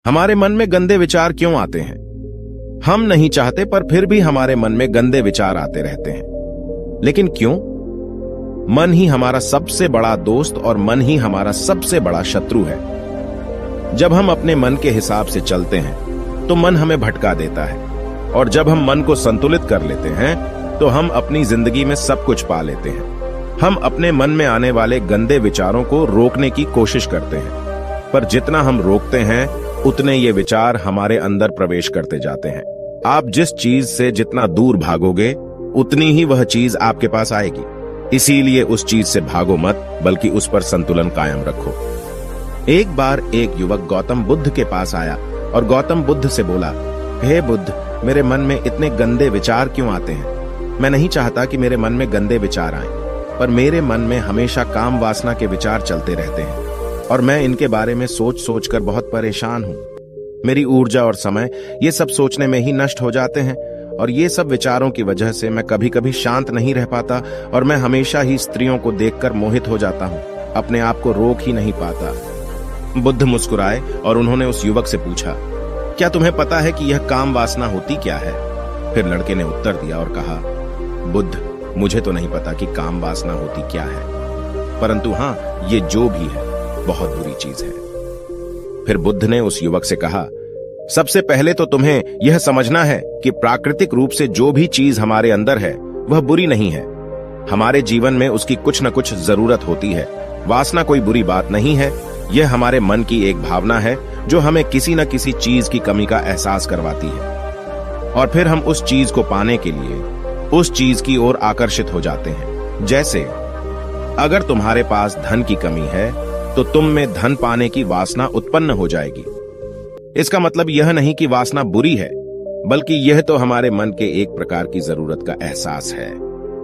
हमारे मन में गंदे विचार क्यों आते हैं? हम नहीं चाहते पर फिर भी हमारे मन में गंदे विचार आते रहते हैं। लेकिन क्यों? मन ही हमारा सबसे बड़ा दोस्त और मन ही हमारा सबसे बड़ा शत्रु है। जब हम अपने मन के हिसाब से चलते हैं तो मन हमें भटका देता है, और जब हम मन को संतुलित कर लेते हैं तो हम अपनी जिंदगी में सब कुछ पा लेते हैं। हम अपने मन में आने वाले गंदे विचारों को रोकने की कोशिश करते हैं, पर जितना हम रोकते हैं उतने ये विचार हमारे अंदर प्रवेश करते जाते हैं। आप जिस चीज से जितना दूर भागोगे उतनी ही वह चीज आपके पास आएगी। इसीलिए उस चीज से भागो मत, बल्कि उस पर संतुलन कायम रखो। एक बार एक युवक गौतम बुद्ध के पास आया और गौतम बुद्ध से बोला, हे बुद्ध, मेरे मन में इतने गंदे विचार क्यों आते हैं? मैं नहीं चाहता कि मेरे मन में गंदे विचार आएं, पर मेरे मन में हमेशा काम वासना के विचार चलते रहते हैं और मैं इनके बारे में सोच सोच कर बहुत परेशान हूं। मेरी ऊर्जा और समय ये सब सोचने में ही नष्ट हो जाते हैं, और ये सब विचारों की वजह से मैं कभी कभी शांत नहीं रह पाता और मैं हमेशा ही स्त्रियों को देखकर मोहित हो जाता हूं, अपने आप को रोक ही नहीं पाता। बुद्ध मुस्कुराए और उन्होंने उस युवक से पूछा, क्या तुम्हें पता है कि यह काम वासना होती क्या है? फिर लड़के ने उत्तर दिया और कहा, बुद्ध, मुझे तो नहीं पता कि काम वासना होती क्या है, परंतु हां, ये जो भी है बहुत बुरी चीज है। फिर बुद्ध ने उस युवक से कहा, सबसे पहले तो तुम्हें यह समझना है कि प्राकृतिक रूप से जो भी चीज हमारे अंदर है वह बुरी नहीं है। हमारे जीवन में उसकी कुछ न कुछ जरूरत होती है। वासना कोई बुरी बात नहीं है, यह हमारे मन की एक भावना है जो हमें किसी न किसी चीज की कमी का एहसास करवाती है, और फिर हम उस चीज को पाने के लिए उस चीज की ओर आकर्षित हो जाते हैं। जैसे अगर तुम्हारे पास धन की कमी है तो तुम में धन पाने की वासना उत्पन्न हो जाएगी। इसका मतलब यह नहीं कि वासना बुरी है, बल्कि यह तो हमारे मन के एक प्रकार की जरूरत का एहसास है,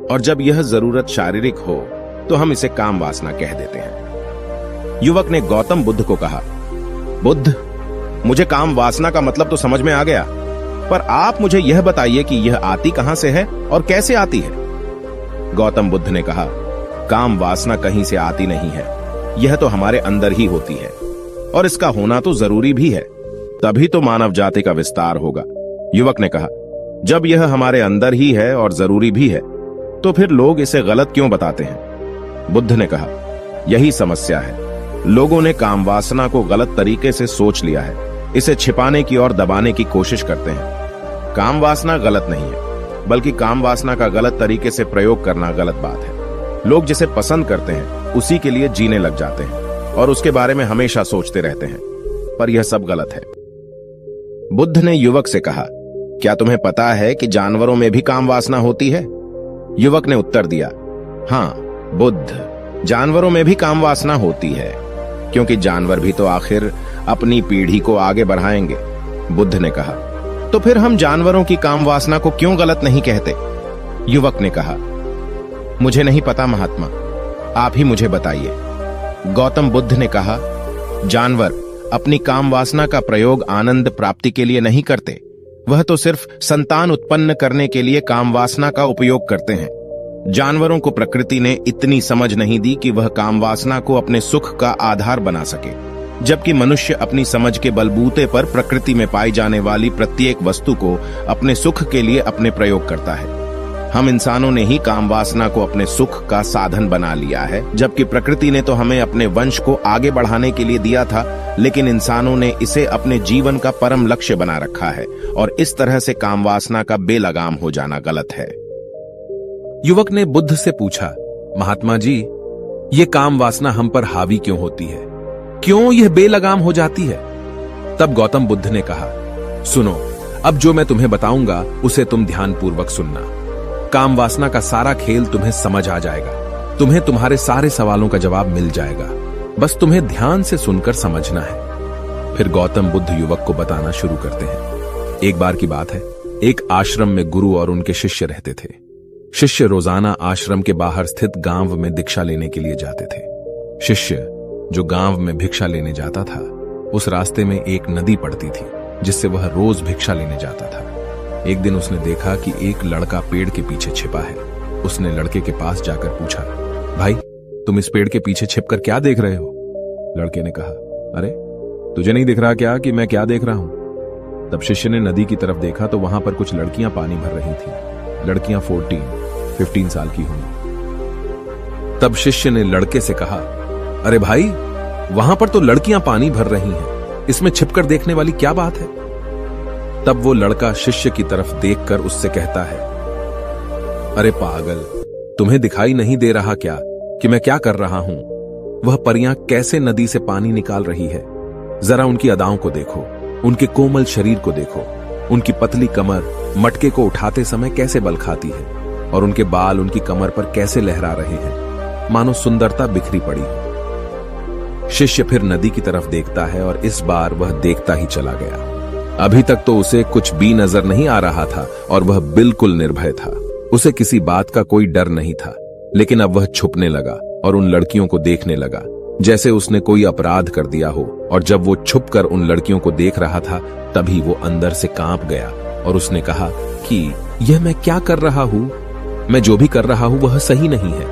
और जब यह जरूरत शारीरिक हो तो हम इसे काम वासना कह देते हैं। युवक ने गौतम बुद्ध को कहा, बुद्ध, मुझे काम वासना का मतलब तो समझ में आ गया, पर आप मुझे यह बताइए कि यह आती कहां से है और कैसे आती है? गौतम बुद्ध ने कहा, काम वासना कहीं से आती नहीं है, यह तो हमारे अंदर ही होती है, और इसका होना तो जरूरी भी है, तभी तो मानव जाति का विस्तार होगा। युवक ने कहा, जब यह हमारे अंदर ही है और जरूरी भी है तो फिर लोग इसे गलत क्यों बताते हैं? बुद्ध ने कहा, यही समस्या है। लोगों ने काम वासना को गलत तरीके से सोच लिया है, इसे छिपाने की और दबाने की कोशिश करते हैं। काम वासना गलत नहीं है, बल्कि काम वासना का गलत तरीके से प्रयोग करना गलत बात है। लोग जिसे पसंद करते हैं उसी के लिए जीने लग जाते हैं और उसके बारे में हमेशा सोचते रहते हैं, पर यह सब गलत है। बुद्ध ने युवक से कहा, क्या तुम्हें पता है कि जानवरों में भी काम वासना होती है? युवक ने उत्तर दिया, हां बुद्ध, जानवरों में भी काम वासना होती है, क्योंकि जानवर भी तो आखिर अपनी पीढ़ी को आगे बढ़ाएंगे। बुद्ध ने कहा, तो फिर हम जानवरों की काम वासना को क्यों गलत नहीं कहते? युवक ने कहा, मुझे नहीं पता महात्मा, आप ही मुझे बताइए। गौतम बुद्ध ने कहा, जानवर अपनी काम वासना का प्रयोग आनंद प्राप्ति के लिए नहीं करते, वह तो सिर्फ संतान उत्पन्न करने के लिए काम वासना का उपयोग करते हैं। जानवरों को प्रकृति ने इतनी समझ नहीं दी कि वह काम वासना को अपने सुख का आधार बना सके, जबकि मनुष्य अपनी समझ के बलबूते पर प्रकृति में पाई जाने वाली प्रत्येक वस्तु को अपने सुख के लिए अपने प्रयोग करता है। हम इंसानों ने ही काम वासना को अपने सुख का साधन बना लिया है, जबकि प्रकृति ने तो हमें अपने वंश को आगे बढ़ाने के लिए दिया था, लेकिन इंसानों ने इसे अपने जीवन का परम लक्ष्य बना रखा है, और इस तरह से काम वासना का बेलगाम हो जाना गलत है। युवक ने बुद्ध से पूछा, महात्मा जी, ये काम वासना हम पर हावी क्यों होती है? क्यों यह बेलगाम हो जाती है? तब गौतम बुद्ध ने कहा, सुनो, अब जो मैं तुम्हें बताऊंगा उसे तुम ध्यानपूर्वक सुनना। काम वासना का सारा खेल तुम्हें समझ आ जाएगा, तुम्हें तुम्हारे सारे सवालों का जवाब मिल जाएगा, बस तुम्हें ध्यान से सुनकर समझना है। फिर गौतम बुद्ध युवक को बताना शुरू करते हैं। एक बार की बात है, एक आश्रम में गुरु और उनके शिष्य रहते थे। शिष्य रोजाना आश्रम के बाहर स्थित गांव में दीक्षा लेने के लिए जाते थे। शिष्य जो गांव में भिक्षा लेने जाता था, उस रास्ते में एक नदी पड़ती थी जिससे वह रोज भिक्षा लेने जाता था। एक दिन उसने देखा कि एक लड़का पेड़ के पीछे छिपा है। उसने लड़के के पास जाकर पूछा, भाई, तुम इस पेड़ के पीछे छिपकर क्या देख रहे हो? लड़के ने कहा, अरे तुझे नहीं दिख रहा क्या कि मैं क्या देख रहा हूं? तब शिष्य ने नदी की तरफ देखा तो वहां पर कुछ लड़कियां पानी भर रही थी। लड़कियां 15 साल की होंगी। तब शिष्य ने लड़के से कहा, अरे भाई, वहां पर तो लड़कियां पानी भर रही हैं, इसमें छिपकर देखने वाली क्या बात है? तब वो लड़का शिष्य की तरफ देखकर उससे कहता है, अरे पागल, तुम्हें दिखाई नहीं दे रहा क्या कि मैं क्या कर रहा हूं? वह परियां कैसे नदी से पानी निकाल रही है। जरा उनकी अदाओं को देखो, उनके कोमल शरीर को देखो, उनकी पतली कमर मटके को उठाते समय कैसे बल खाती है, और उनके बाल उनकी कमर पर कैसे लहरा रहे हैं, मानो सुंदरता बिखरी पड़ी हो। शिष्य फिर नदी की तरफ देखता है और इस बार वह देखता ही चला गया। अभी तक तो उसे कुछ भी नजर नहीं आ रहा था और वह बिल्कुल निर्भय था। उसे किसी बात का कोई डर नहीं था, लेकिन अब वह छुपने लगा और उन लड़कियों को देखने लगा जैसे उसने कोई अपराध कर दिया हो। और जब वो छुपकर उन लड़कियों को देख रहा था तभी वो अंदर से कांप गया और उसने कहा कि यह मैं क्या कर रहा हूं? मैं जो भी कर रहा हूं वह सही नहीं है,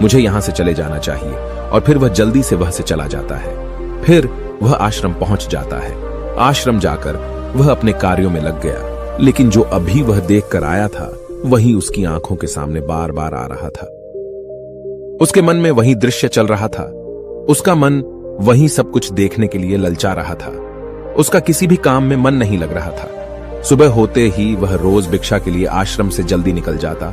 मुझे यहां से चले जाना चाहिए। और फिर वह जल्दी से वह से चला जाता है। फिर वह आश्रम पहुंच जाता है। आश्रम जाकर वह अपने कार्यों में लग गया, लेकिन जो अभी वह देख कर आया था वही उसकी आंखों के सामने बार बार आ रहा था। उसके मन में वही दृश्य चल रहा था। उसका मन वही सब कुछ देखने के लिए ललचा रहा था। उसका किसी भी काम में मन नहीं लग रहा था। सुबह होते ही वह रोज भिक्षा के लिए आश्रम से जल्दी निकल जाता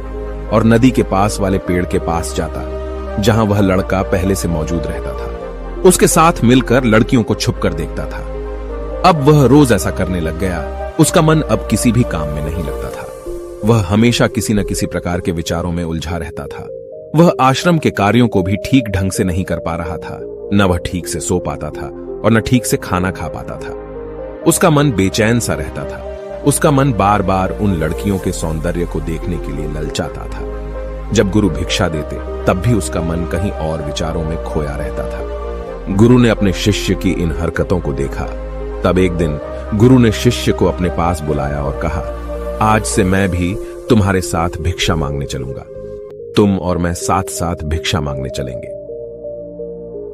और नदी के पास वाले पेड़ के पास जाता जहां वह लड़का पहले से मौजूद रहता था। उसके साथ मिलकर लड़कियों को छुपकर देखता था। अब वह रोज ऐसा करने लग गया। उसका मन अब किसी भी काम में नहीं लगता था। वह हमेशा किसी न किसी प्रकार के विचारों में उलझा रहता था। वह आश्रम के कार्यों को भी ठीक ढंग से नहीं कर पा रहा था। न वह ठीक से सो पाता था और न ठीक से खाना खा पाता था। उसका मन बेचैन सा रहता था। उसका मन बार बार उन लड़कियों के सौंदर्य को देखने के लिए ललचाता था। जब गुरु भिक्षा देते तब भी उसका मन कहीं और विचारों में खोया रहता था। गुरु ने अपने शिष्य की इन हरकतों को देखा। तब एक दिन गुरु ने शिष्य को अपने पास बुलाया और कहा, आज से मैं भी तुम्हारे साथ भिक्षा मांगने चलूंगा। तुम और मैं साथ साथ भिक्षा मांगने चलेंगे।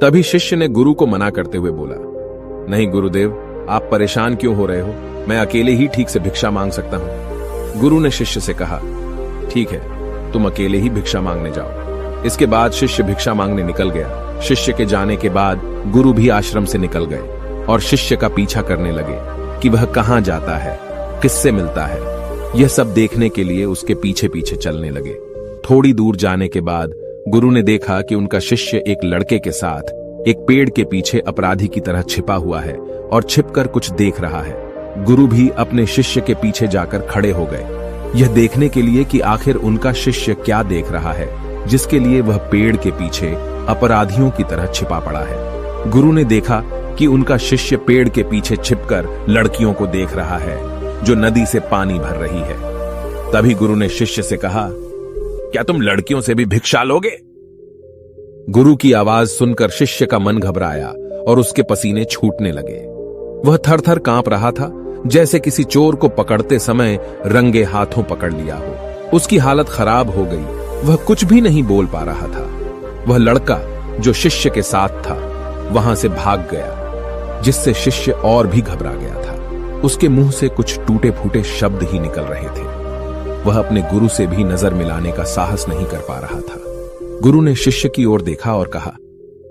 तभी शिष्य ने गुरु को मना करते हुए बोला, नहीं गुरुदेव, आप परेशान क्यों हो रहे हो? मैं अकेले ही ठीक से भिक्षा मांग सकता हूं। गुरु ने शिष्य से कहा, ठीक है, तुम अकेले ही भिक्षा मांगने जाओ। इसके बाद शिष्य भिक्षा मांगने निकल गया। शिष्य के जाने के बाद गुरु भी आश्रम से निकल गए और शिष्य का पीछा करने लगे कि वह कहां जाता है, किससे मिलता है। यह सब देखने के लिए उसके पीछे पीछे चलने लगे। थोड़ी दूर जाने के बाद गुरु ने देखा कि उनका शिष्य एक लड़के के साथ एक पेड़ के पीछे अपराधी की तरह छिपा हुआ है और छिपकर कुछ देख रहा है। गुरु भी अपने शिष्य के पीछे जाकर खड़े हो गए, यह देखने के लिए कि आखिर उनका शिष्य क्या देख रहा है जिसके लिए वह पेड़ के पीछे अपराधियों की तरह छिपा पड़ा है। गुरु ने देखा कि उनका शिष्य पेड़ के पीछे छिपकर लड़कियों को देख रहा है जो नदी से पानी भर रही है। तभी गुरु ने शिष्य से कहा, क्या तुम लड़कियों से भी भिक्षा लोगे? गुरु की आवाज सुनकर शिष्य का मन घबराया और उसके पसीने छूटने लगे। वह थर थर कांप रहा था, जैसे किसी चोर को पकड़ते समय रंगे हाथों पकड़ लिया हो। उसकी हालत खराब हो गई। वह कुछ भी नहीं बोल पा रहा था। वह लड़का जो शिष्य के साथ था वहां से भाग गया, जिससे शिष्य और भी घबरा गया था। उसके मुंह से कुछ टूटे फूटे शब्द ही निकल रहे थे। वह अपने गुरु से भी नजर मिलाने का साहस नहीं कर पा रहा था। गुरु ने शिष्य की ओर देखा और कहा,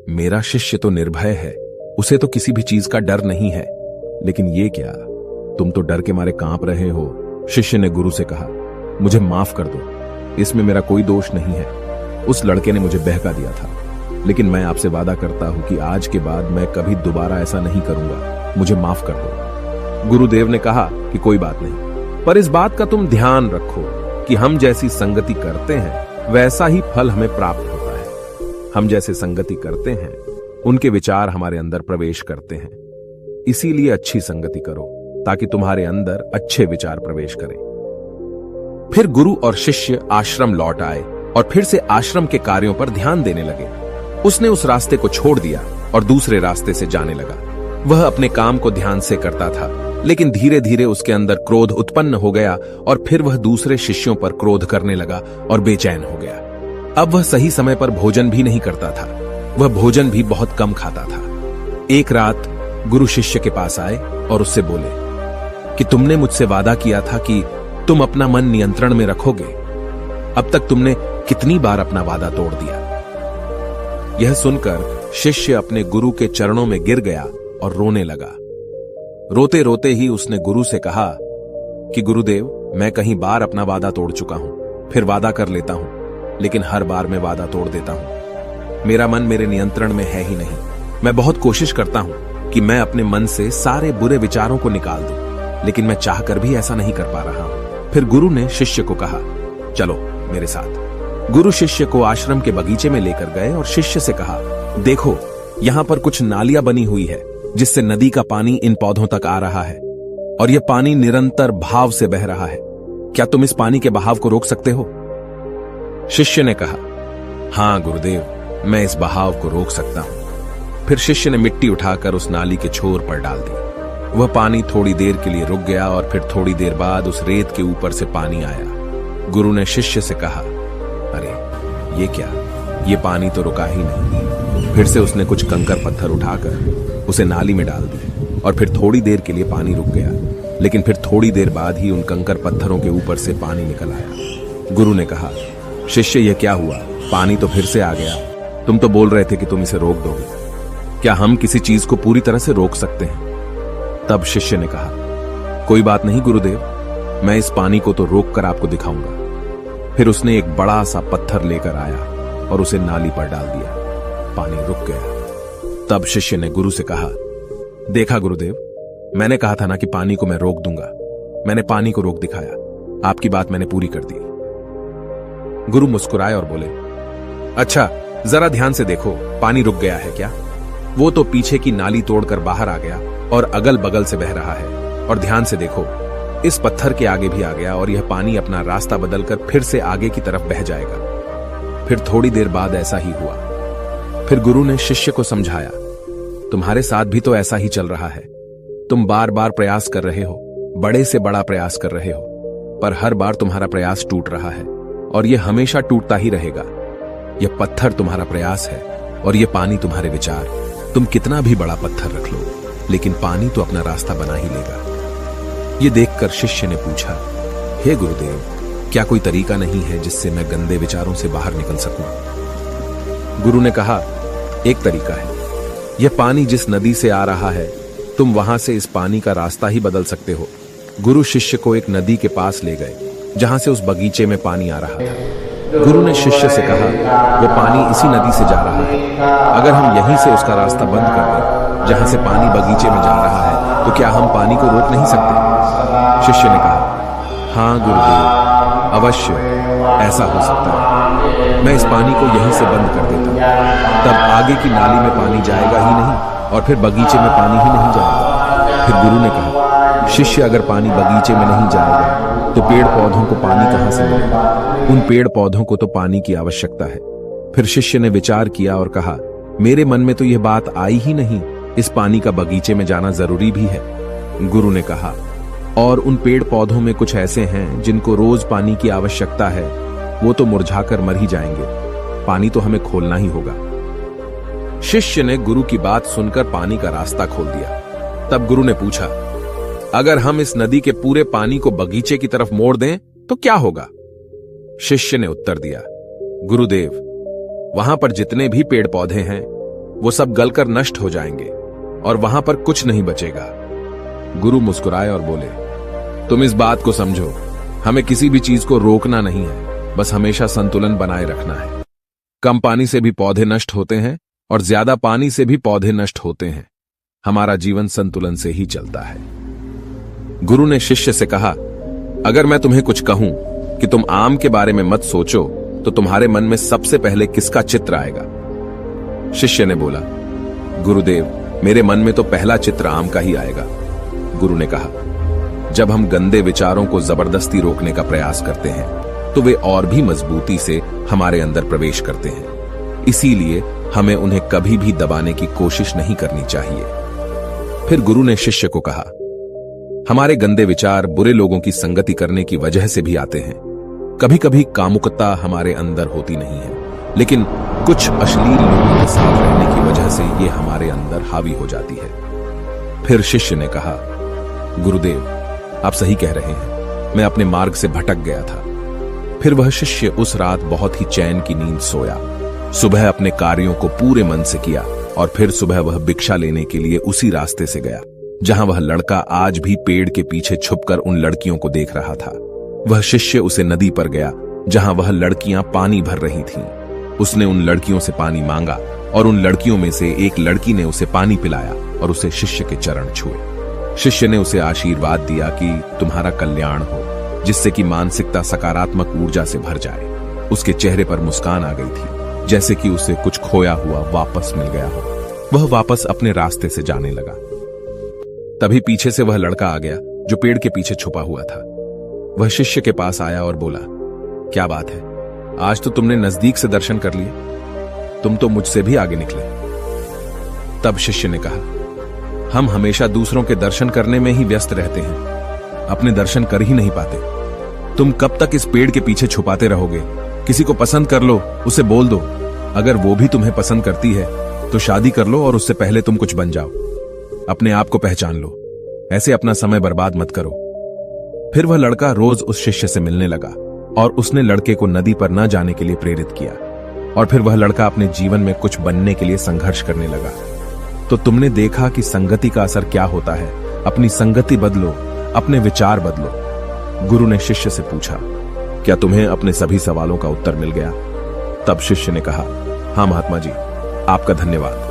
मेरा शिष्य तो निर्भय है, उसे तो किसी भी चीज का डर नहीं है, लेकिन ये क्या, तुम तो डर के मारे कांप रहे हो। शिष्य ने गुरु से कहा, मुझे माफ कर दो, इसमें मेरा कोई दोष नहीं है। उस लड़के ने मुझे बहका दिया था, लेकिन मैं आपसे वादा करता हूं कि आज के बाद मैं कभी दोबारा ऐसा नहीं करूंगा। मुझे माफ कर दो। गुरुदेव ने कहा कि कोई बात नहीं, पर इस बात का तुम ध्यान रखो कि हम जैसी संगति करते हैं वैसा ही फल हमें प्राप्त होता है। हम जैसे संगति करते हैं उनके विचार हमारे अंदर प्रवेश करते हैं। इसीलिए अच्छी संगति करो ताकि तुम्हारे अंदर अच्छे विचार प्रवेश करें। फिर गुरु और शिष्य आश्रम लौट आए और फिर से आश्रम के कार्यों पर ध्यान देने लगे। उसने उस रास्ते को छोड़ दिया और दूसरे रास्ते से जाने लगा। वह अपने काम को ध्यान से करता था, लेकिन धीरे धीरे उसके अंदर क्रोध उत्पन्न हो गया और फिर वह दूसरे शिष्यों पर क्रोध करने लगा और बेचैन हो गया। अब वह सही समय पर भोजन भी नहीं करता था। वह भोजन भी बहुत कम खाता था। एक रात गुरु शिष्य के पास आए और उससे बोले कि तुमने मुझसे वादा किया था कि तुम अपना मन नियंत्रण में रखोगे। अब तक तुमने कितनी बार अपना वादा तोड़ दिया। यह सुनकर शिष्य अपने गुरु के चरणों में गिर गया और रोने लगा। रोते रोते ही उसने गुरु से कहा कि गुरुदेव, मैं कहीं बार अपना वादा तोड़ चुका हूं, फिर वादा कर लेता हूं, लेकिन हर बार मैं वादा तोड़ देता हूं। मेरा मन मेरे नियंत्रण में है ही नहीं। मैं बहुत कोशिश करता हूं कि मैं अपने मन से सारे बुरे विचारों को निकाल दूं, लेकिन मैं चाहकर भी ऐसा नहीं कर पा रहा हूं। फिर गुरु ने शिष्य को कहा, चलो मेरे साथ। गुरु शिष्य को आश्रम के बगीचे में लेकर गए और शिष्य से कहा, देखो यहां पर कुछ नालियां बनी हुई है जिससे नदी का पानी इन पौधों तक आ रहा है, और यह पानी निरंतर भाव से बह रहा है। क्या तुम इस पानी के बहाव को रोक सकते हो? शिष्य ने कहा, हां गुरुदेव, मैं इस बहाव को रोक सकता हूं। फिर शिष्य ने मिट्टी उठाकर उस नाली के छोर पर डाल दी। वह पानी थोड़ी देर के लिए रुक गया और फिर थोड़ी देर बाद उस रेत के ऊपर से पानी आया। गुरु ने शिष्य से कहा, अरे ये क्या, ये पानी तो रुका ही नहीं। फिर से उसने कुछ कंकर पत्थर उठाकर उसे नाली में डाल दी और फिर थोड़ी देर के लिए पानी रुक गया, लेकिन फिर थोड़ी देर बाद ही उन कंकर पत्थरों के ऊपर से पानी निकल आया। गुरु ने कहा, शिष्य यह क्या हुआ? पानी तो फिर से आ गया। तुम तो बोल रहे थे कि तुम इसे रोक दोगे। क्या हम किसी चीज को पूरी तरह से रोक सकते हैं? तब शिष्य ने कहा, कोई बात नहीं गुरुदेव, मैं इस पानी को तो रोक कर आपको दिखाऊंगा। फिर उसने एक बड़ा सा पत्थर लेकर आया और उसे नाली पर डाल दिया। पानी रुक गया। तब शिष्य ने गुरु से कहा, देखा गुरुदेव, मैंने कहा था ना कि पानी को मैं रोक दूंगा। मैंने पानी को रोक दिखाया। आपकी बात मैंने पूरी कर दी। गुरु मुस्कुराए और बोले, अच्छा जरा ध्यान से देखो, पानी रुक गया है क्या? वो तो पीछे की नाली तोड़कर बाहर आ गया और अगल बगल से बह रहा है। और ध्यान से देखो, इस पत्थर के आगे भी आ गया और यह पानी अपना रास्ता बदलकर फिर से आगे की तरफ बह जाएगा। फिर थोड़ी देर बाद ऐसा ही हुआ। फिर गुरु ने शिष्य को समझाया, तुम्हारे साथ भी तो ऐसा ही चल रहा है। तुम बार बार प्रयास कर रहे हो, बड़े से बड़ा प्रयास कर रहे हो, पर हर बार तुम्हारा प्रयास टूट रहा है और यह हमेशा टूटता ही रहेगा। यह पत्थर तुम्हारा प्रयास है और यह पानी तुम्हारे विचार। तुम कितना भी बड़ा पत्थर रख लो, लेकिन पानी तो अपना रास्ता बना ही लेगा। यह देखकर शिष्य ने पूछा, हे गुरुदेव, क्या कोई तरीका नहीं है जिससे मैं गंदे विचारों से बाहर निकल सकूं? गुरु ने कहा, एक तरीका है। यह पानी जिस नदी से आ रहा है, तुम वहां से इस पानी का रास्ता ही बदल सकते हो। गुरु शिष्य को एक नदी के पास ले गए जहां से उस बगीचे में पानी आ रहा था। गुरु ने शिष्य से कहा, वो पानी इसी नदी से जा रहा है। अगर हम यहीं से उसका रास्ता बंद कर दें जहां से पानी बगीचे में जा रहा है, तो क्या हम पानी को रोक नहीं सकते? शिष्य ने कहा, हाँ गुरुदेव, अवश्य ऐसा हो सकता है। मैं इस पानी को यहीं से बंद कर देता हूं। तब आगे की नाली में पानी जाएगा ही नहीं और फिर बगीचे में पानी ही नहीं जाएगा। फिर गुरु ने कहा, शिष्य अगर पानी बगीचे में नहीं जाएगा तो पेड़ पौधों को पानी कहां से मिलेगा? उन पेड़ पौधों को तो पानी की आवश्यकता है। फिर शिष्य ने विचार किया और कहा, मेरे मन में तो यह बात आई ही नहीं, इस पानी का बगीचे में जाना जरूरी भी है। गुरु ने कहा, और उन पेड़ पौधों में कुछ ऐसे हैं जिनको रोज पानी की आवश्यकता है, वो तो मुरझाकर मर ही जाएंगे। पानी तो हमें खोलना ही होगा। शिष्य ने गुरु की बात सुनकर पानी का रास्ता खोल दिया। तब गुरु ने पूछा, अगर हम इस नदी के पूरे पानी को बगीचे की तरफ मोड़ दें तो क्या होगा? शिष्य ने उत्तर दिया, गुरुदेव, वहां पर जितने भी पेड़ पौधे हैं वो सब गलकर नष्ट हो जाएंगे और वहां पर कुछ नहीं बचेगा। गुरु मुस्कुराए और बोले, तुम इस बात को समझो, हमें किसी भी चीज को रोकना नहीं है, बस हमेशा संतुलन बनाए रखना है। कम पानी से भी पौधे नष्ट होते हैं और ज्यादा पानी से भी पौधे नष्ट होते हैं। हमारा जीवन संतुलन से ही चलता है। गुरु ने शिष्य से कहा, अगर मैं तुम्हें कुछ कहूं कि तुम आम के बारे में मत सोचो, तो तुम्हारे मन में सबसे पहले किसका चित्र आएगा? शिष्य ने बोला, गुरुदेव, मेरे मन में तो पहला चित्र आम का ही आएगा। गुरु ने कहा, जब हम गंदे विचारों को जबरदस्ती रोकने का प्रयास करते हैं तो वे और भी मजबूती से हमारे अंदर प्रवेश करते हैं। इसीलिए हमें उन्हें कभी भी दबाने की कोशिश नहीं करनी चाहिए। फिर गुरु ने शिष्य को कहा, हमारे गंदे विचार बुरे लोगों की संगति करने की वजह से भी आते हैं। कभी कभी कामुकता हमारे अंदर होती नहीं है, लेकिन कुछ अश्लील लोगों के साथ रहने की वजह से ये हमारे अंदर हावी हो जाती है। फिर शिष्य ने कहा, गुरुदेव, आप सही कह रहे हैं, मैं अपने मार्ग से भटक गया था। फिर वह शिष्य उस रात बहुत ही चैन की नींद सोया। सुबह अपने कार्यों को पूरे मन से किया और फिर सुबह वह भिक्षा लेने के लिए उसी रास्ते से गया जहां वह लड़का आज भी पेड़ के पीछे छुपकर उन लड़कियों को देख रहा था। वह शिष्य उसे नदी पर गया जहां वह लड़कियां पानी भर रही थीं। उसने उन लड़कियों से पानी मांगा और उन लड़कियों में से एक लड़की ने उसे पानी पिलाया और उसे शिष्य के चरण छुए। शिष्य ने उसे आशीर्वाद दिया कि तुम्हारा कल्याण हो, जिससे कि मानसिकता सकारात्मक ऊर्जा से भर जाए। उसके चेहरे पर मुस्कान आ गई थी, जैसे कि उसे कुछ खोया हुआ वापस मिल गया हो। वह वापस अपने रास्ते से जाने लगा। तभी पीछे से वह लड़का आ गया जो पेड़ के पीछे छुपा हुआ था। वह शिष्य के पास आया और बोला, क्या बात है, आज तो तुमने नजदीक से दर्शन कर लिए, तुम तो मुझसे भी आगे निकले। तब शिष्य ने कहा, हम हमेशा दूसरों के दर्शन करने में ही व्यस्त रहते हैं, अपने दर्शन कर ही नहीं पाते। तुम कब तक इस पेड़ के पीछे छुपाते रहोगे? किसी को पसंद कर लो, उसे बोल दो। अगर वो भी तुम्हें पसंद करती है तो शादी कर लो और उससे पहले तुम कुछ बन जाओ। अपने आप को पहचान लो, ऐसे अपना समय बर्बाद मत करो। फिर वह लड़का रोज उस शिष्य से मिलने लगा और उसने लड़के को नदी पर न जाने के लिए प्रेरित किया। और फिर वह लड़का अपने जीवन में कुछ बनने के लिए संघर्ष करने लगा। तो तुमने देखा कि संगति का असर क्या होता है। अपनी संगति बदलो, अपने विचार बदलो। गुरु ने शिष्य से पूछा, क्या तुम्हें अपने सभी सवालों का उत्तर मिल गया? तब शिष्य ने कहा, हाँ महात्मा जी, आपका धन्यवाद।